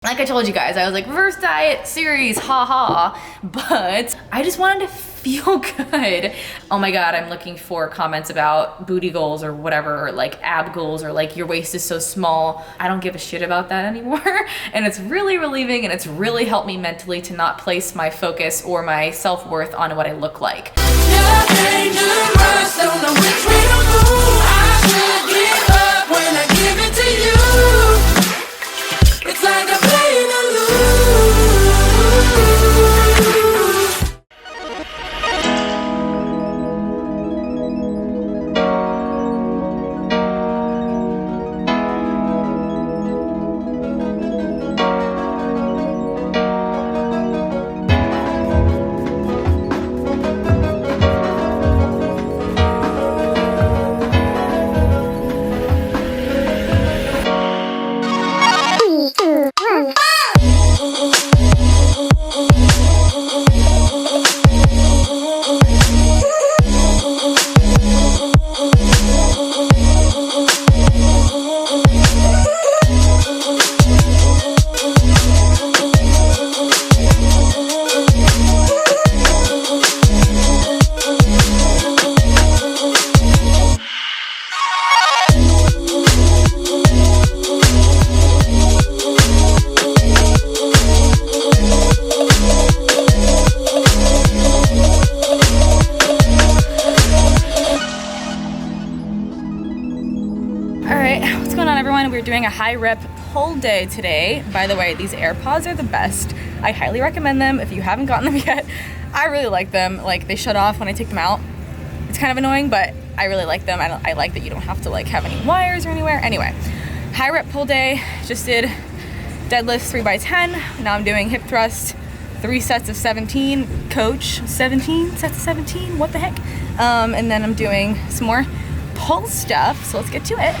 Like I told you guys, I was like, reverse diet series, haha. But I just wanted to feel good. Oh my God, I'm looking for comments about booty goals or whatever, or like ab goals, or like your waist is so small. I don't give a shit about that anymore. And it's really relieving, and it's really helped me mentally to not place my focus or my self-worth on what I look like. You're dangerous, don't know which way to move. I should give up when I give it to you. It's like I'm playing a We're doing a high rep pull day today. By the way, these AirPods are the best. I highly recommend them if you haven't gotten them yet. I really like them. Like, they shut off when I take them out. It's kind of annoying, but I really like them. I like that you don't have to like have any wires or anywhere. Anyway, high rep pull day. Just did deadlifts 3x10. Now I'm doing hip thrust, 3 sets of 17. Coach, 17 sets of 17. What the heck? And then I'm doing some more pull stuff. So let's get to it.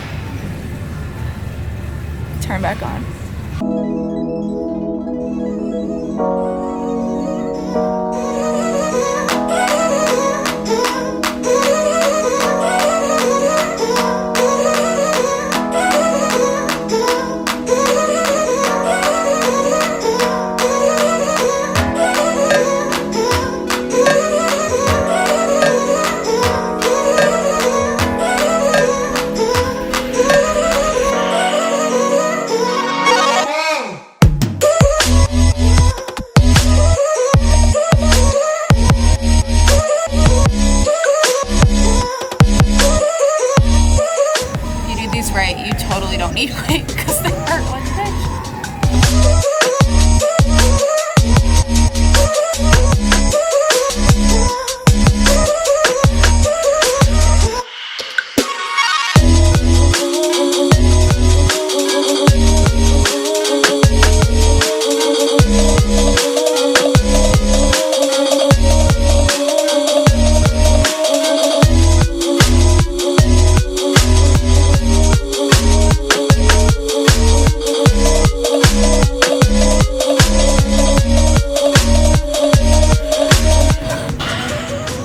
Turn back on. Right, you totally don't need weight because they hurt like a bitch.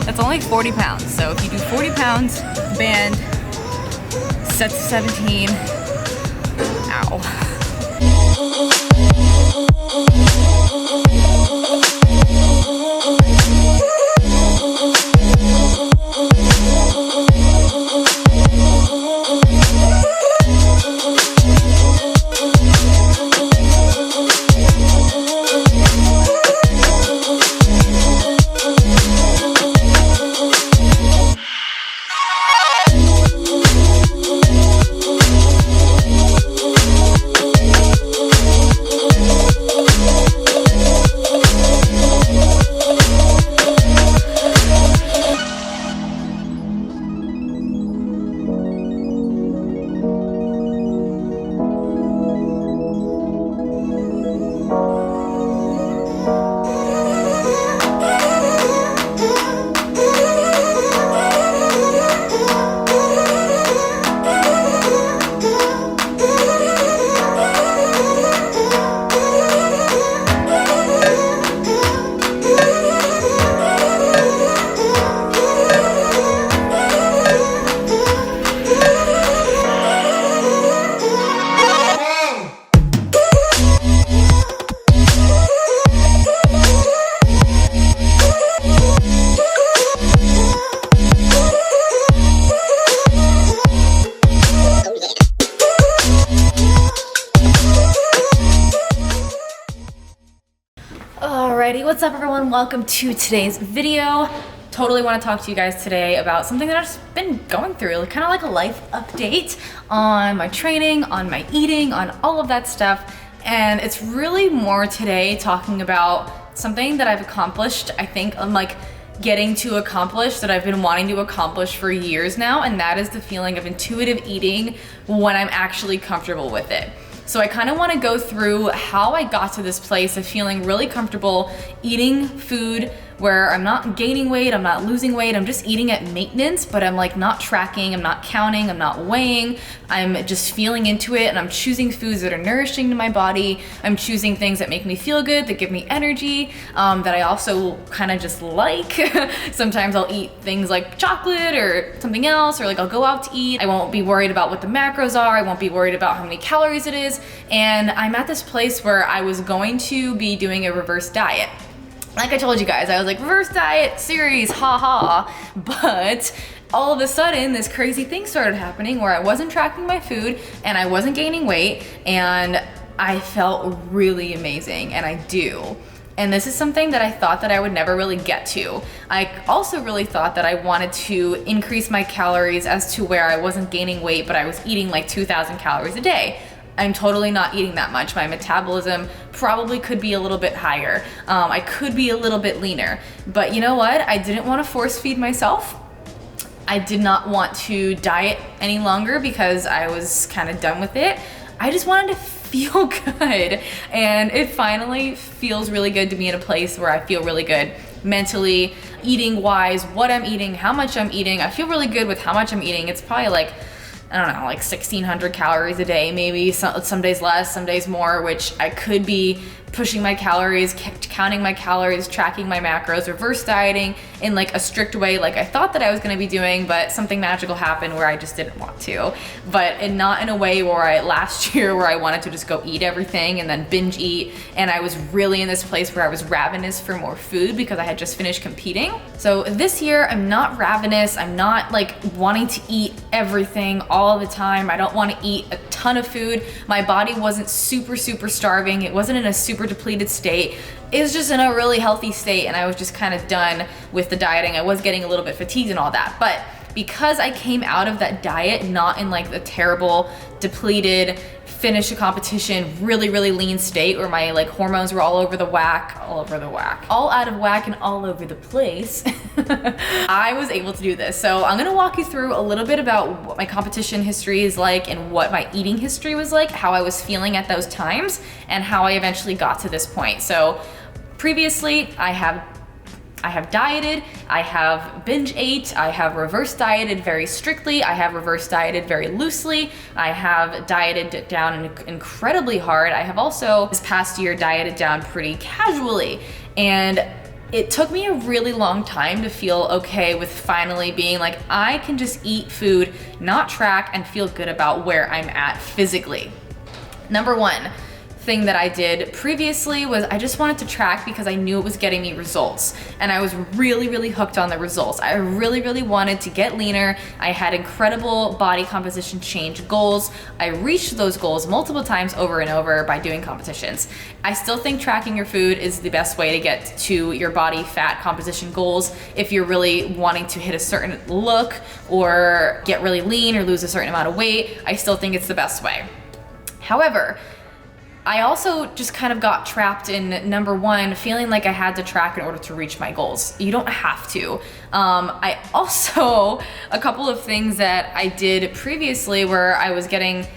That's only 40 pounds. So if you do 40 pounds, band, sets of 17, ow. Alrighty, what's up everyone? Welcome to today's video. Totally want to talk to you guys today about something that I've just been going through, kind of like a life update on my training, on my eating, on all of that stuff. And it's really more today talking about something that I've accomplished. I think I'm like getting to accomplish that I've been wanting to accomplish for years now, and that is the feeling of intuitive eating when I'm actually comfortable with it. So I kind of want to go through how I got to this place of feeling really comfortable eating food where I'm not gaining weight, I'm not losing weight, I'm just eating at maintenance, but I'm like not tracking, I'm not counting, I'm not weighing, I'm just feeling into it, and I'm choosing foods that are nourishing to my body. I'm choosing things that make me feel good, that give me energy, that I also kind of just like. Sometimes I'll eat things like chocolate or something else, or like I'll go out to eat. I won't be worried about what the macros are, I won't be worried about how many calories it is, and I'm at this place where I was going to be doing a reverse diet. Like I told you guys, I was like, reverse diet series, haha. But all of a sudden, this crazy thing started happening where I wasn't tracking my food and I wasn't gaining weight, and I felt really amazing, and I do. And this is something that I thought that I would never really get to. I also really thought that I wanted to increase my calories as to where I wasn't gaining weight, but I was eating like 2,000 calories a day. I'm totally not eating that much. My metabolism probably could be a little bit higher. I could be a little bit leaner. But you know what? I didn't want to force feed myself. I did not want to diet any longer because I was kind of done with it. I just wanted to feel good. And it finally feels really good to be in a place where I feel really good mentally, eating wise, what I'm eating, how much I'm eating. I feel really good with how much I'm eating. It's probably like, I don't know, like 1,600 calories a day, maybe some days less, some days more, which I could be pushing my calories, counting my calories, tracking my macros, reverse dieting in like a strict way like I thought that I was gonna be doing, but something magical happened where I just didn't want to. And not in a way where last year where I wanted to just go eat everything and then binge eat, and I was really in this place where I was ravenous for more food because I had just finished competing. So this year I'm not ravenous, I'm not like wanting to eat everything all the time. I don't want to eat a ton of food. My body wasn't super starving, it wasn't in a super depleted state. It was just in a really healthy state, and I was just kind of done with the dieting. I was getting a little bit fatigued and all that, but because I came out of that diet not in like the terrible depleted finish a competition really lean state where my like hormones were all out of whack and all over the place, I was able to do this. So I'm gonna walk you through a little bit about what my competition history is like and what my eating history was like, how I was feeling at those times, and how I eventually got to this point. So previously I have dieted, I have binge ate, I have reverse dieted very strictly, I have reverse dieted very loosely, I have dieted down incredibly hard. I have also this past year dieted down pretty casually, and it took me a really long time to feel okay with finally being like, I can just eat food, not track, and feel good about where I'm at physically. Number one thing that I did previously was I just wanted to track because I knew it was getting me results, and I was really hooked on the results. I really wanted to get leaner. I had incredible body composition change goals. I reached those goals multiple times over and over by doing competitions. I still think tracking your food is the best way to get to your body fat composition goals if you're really wanting to hit a certain look or get really lean or lose a certain amount of weight. I still think it's the best way. However, I also just kind of got trapped in number one, feeling like I had to track in order to reach my goals. You don't have to. I also, a couple of things that I did previously where I was getting,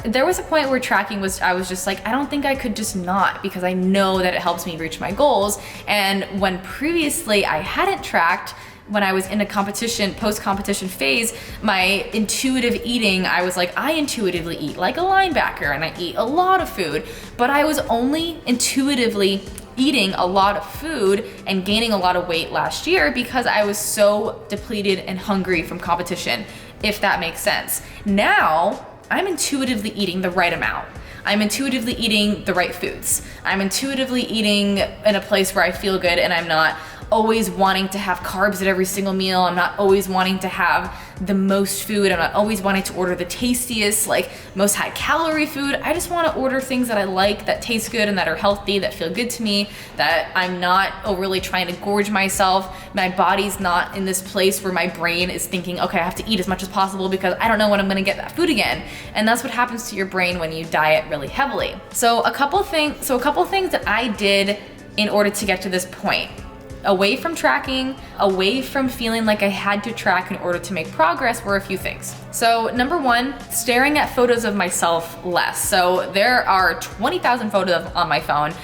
there was a point where tracking was, I was just like, I don't think I could just not, because I know that it helps me reach my goals. And when previously I hadn't tracked, when I was in a competition, post-competition phase, my intuitive eating, I was like, I intuitively eat like a linebacker and I eat a lot of food, but I was only intuitively eating a lot of food and gaining a lot of weight last year because I was so depleted and hungry from competition, if that makes sense. Now, I'm intuitively eating the right amount. I'm intuitively eating the right foods. I'm intuitively eating in a place where I feel good and I'm not always wanting to have carbs at every single meal. I'm not always wanting to have the most food. I'm not always wanting to order the tastiest, like most high calorie food. I just want to order things that I like, that taste good and that are healthy, that feel good to me, that I'm not overly trying to gorge myself. My body's not in this place where my brain is thinking, okay, I have to eat as much as possible because I don't know when I'm going to get that food again. And that's what happens to your brain when you diet really heavily. So a couple things that I did in order to get to this point. Away from tracking, away from feeling like I had to track in order to make progress, were a few things. So number one, staring at photos of myself less. So there are 20,000 photos on my phone,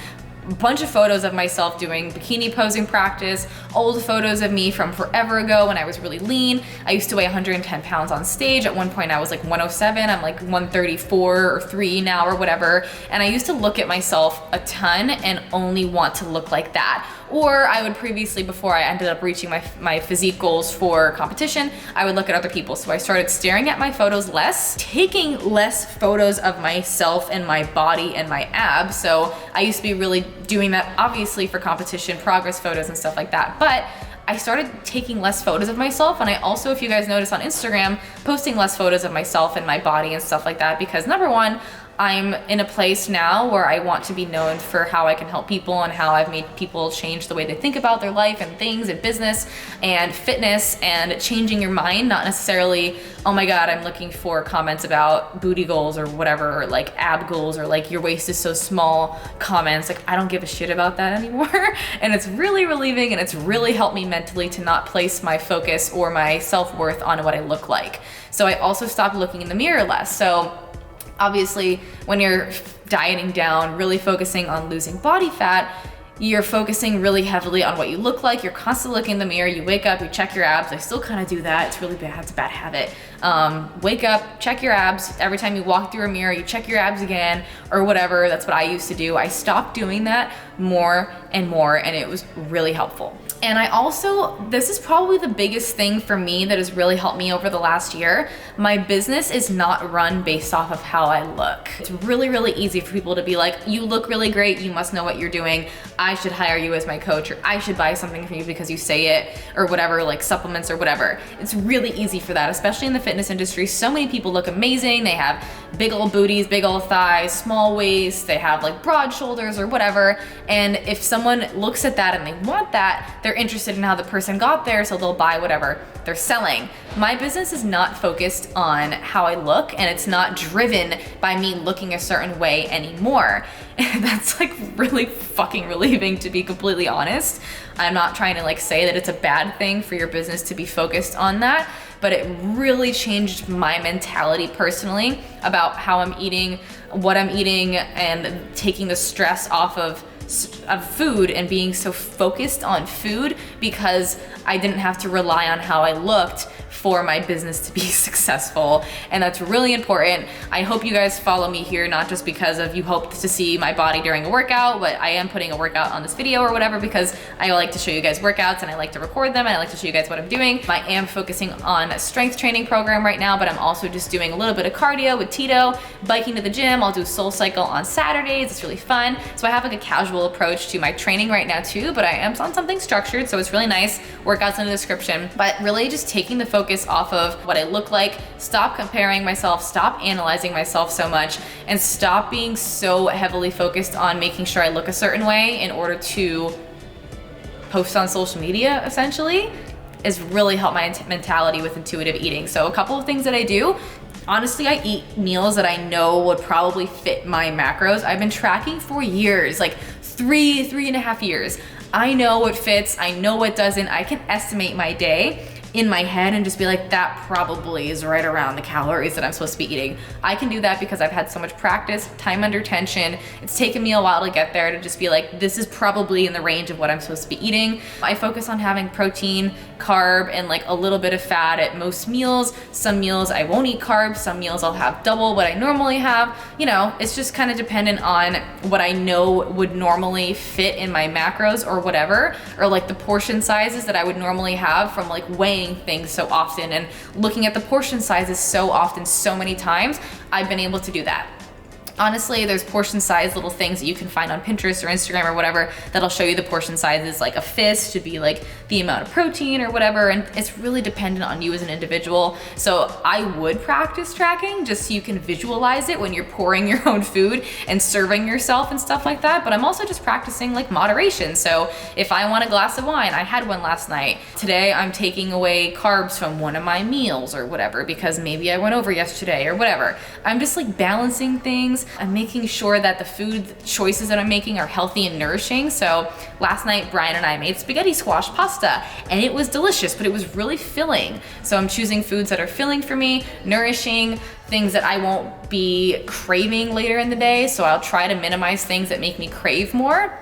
a bunch of photos of myself doing bikini posing practice, old photos of me from forever ago when I was really lean. I used to weigh 110 pounds on stage. At one point I was like 107, I'm like 134 or 3 now or whatever. And I used to look at myself a ton and only want to look like that. Or I would previously, before I ended up reaching my physique goals for competition, I would look at other people. So I started staring at my photos less, taking less photos of myself and my body and my abs. So I used to be really doing that obviously for competition, progress photos and stuff like that. But I started taking less photos of myself, and I also, if you guys notice on Instagram, posting less photos of myself and my body and stuff like that, because number one, I'm in a place now where I want to be known for how I can help people and how I've made people change the way they think about their life and things and business and fitness, and changing your mind, not necessarily, oh my God, I'm looking for comments about booty goals or whatever, or like ab goals, or like your waist is so small comments. Like, I don't give a shit about that anymore. And it's really relieving, and it's really helped me mentally to not place my focus or my self-worth on what I look like. So I also stopped looking in the mirror less. So obviously, when you're dieting down, really focusing on losing body fat, you're focusing really heavily on what you look like. You're constantly looking in the mirror. You wake up, you check your abs. I still kind of do that. It's really bad. It's a bad habit. Wake up, check your abs. Every time you walk through a mirror, you check your abs again or whatever. That's what I used to do. I stopped doing that more and more, and it was really helpful. And I also, this is probably the biggest thing for me that has really helped me over the last year. My business is not run based off of how I look. It's really, really easy for people to be like, you look really great, you must know what you're doing. I should hire you as my coach, or I should buy something from you because you say it, or whatever, like supplements or whatever. It's really easy for that, especially in the fitness industry. So many people look amazing. They have big old booties, big old thighs, small waists, they have like broad shoulders or whatever. And if someone looks at that and they want that, they're interested in how the person got there, so they'll buy whatever they're selling. My business is not focused on how I look, and it's not driven by me looking a certain way anymore. And that's like really fucking relieving, to be completely honest. I'm not trying to like say that it's a bad thing for your business to be focused on that, but it really changed my mentality personally about how I'm eating, what I'm eating, and taking the stress off of food and being so focused on food, because I didn't have to rely on how I looked for my business to be successful. And that's really important. I hope you guys follow me here, not just because of you hope to see my body during a workout, but I am putting a workout on this video or whatever because I like to show you guys workouts and I like to record them and I like to show you guys what I'm doing. I am focusing on a strength training program right now, but I'm also just doing a little bit of cardio with Tito, biking to the gym. I'll do Soul Cycle on Saturdays. It's really fun. So I have like a casual approach to my training right now too, but I am on something structured, so it's really nice. Workouts in the description, but really just taking the focus off of what I look like, stop comparing myself, stop analyzing myself so much, and stop being so heavily focused on making sure I look a certain way in order to post on social media, essentially, has really helped my mentality with intuitive eating. So a couple of things that I do. Honestly, I eat meals that I know would probably fit my macros. I've been tracking for years, like three and a half years. I know what fits, I know what doesn't. I can estimate my day in my head and just be like, that probably is right around the calories that I'm supposed to be eating. I can do that because I've had so much practice, time under tension. It's taken me a while to get there, to just be like, this is probably in the range of what I'm supposed to be eating. I focus on having protein, carb, and like a little bit of fat at most meals. Some meals I won't eat carbs, some meals I'll have double what I normally have. You know, it's just kind of dependent on what I know would normally fit in my macros or whatever, or like the portion sizes that I would normally have from like weighing things so often and looking at the portion sizes so often, so many times. I've been able to do that. Honestly, there's portion size little things that you can find on Pinterest or Instagram or whatever that'll show you the portion sizes. Like a fist should be like the amount of protein or whatever, and it's really dependent on you as an individual. So I would practice tracking just so you can visualize it when you're pouring your own food and serving yourself and stuff like that. But I'm also just practicing like moderation. So if I want a glass of wine, I had one last night. Today I'm taking away carbs from one of my meals or whatever because maybe I went over yesterday or whatever. I'm just like balancing things. I'm making sure that the food choices that I'm making are healthy and nourishing. So last night, Brian and I made spaghetti squash pasta and it was delicious, but it was really filling. So I'm choosing foods that are filling for me, nourishing, things that I won't be craving later in the day. So I'll try to minimize things that make me crave more,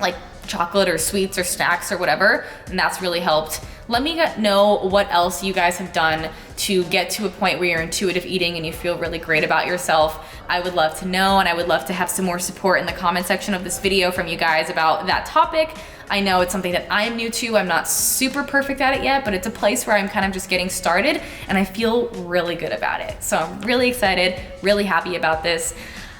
like chocolate or sweets or snacks or whatever, and that's really helped. Let me know what else you guys have done to get to a point where you're intuitive eating and you feel really great about yourself. I would love to know, and I would love to have some more support in the comment section of this video from you guys about that topic. I know it's something that I'm new to. I'm not super perfect at it yet, but it's a place where I'm kind of just getting started and I feel really good about it. So I'm really excited, really happy about this.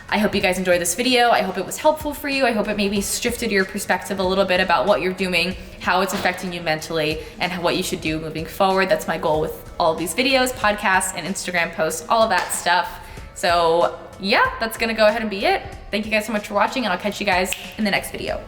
I hope you guys enjoyed this video. I hope it was helpful for you. I hope it maybe shifted your perspective a little bit about what you're doing, how it's affecting you mentally, and what you should do moving forward. That's my goal with all of these videos, podcasts, and Instagram posts, all of that stuff. So yeah, that's gonna go ahead and be it. Thank you guys so much for watching, and I'll catch you guys in the next video.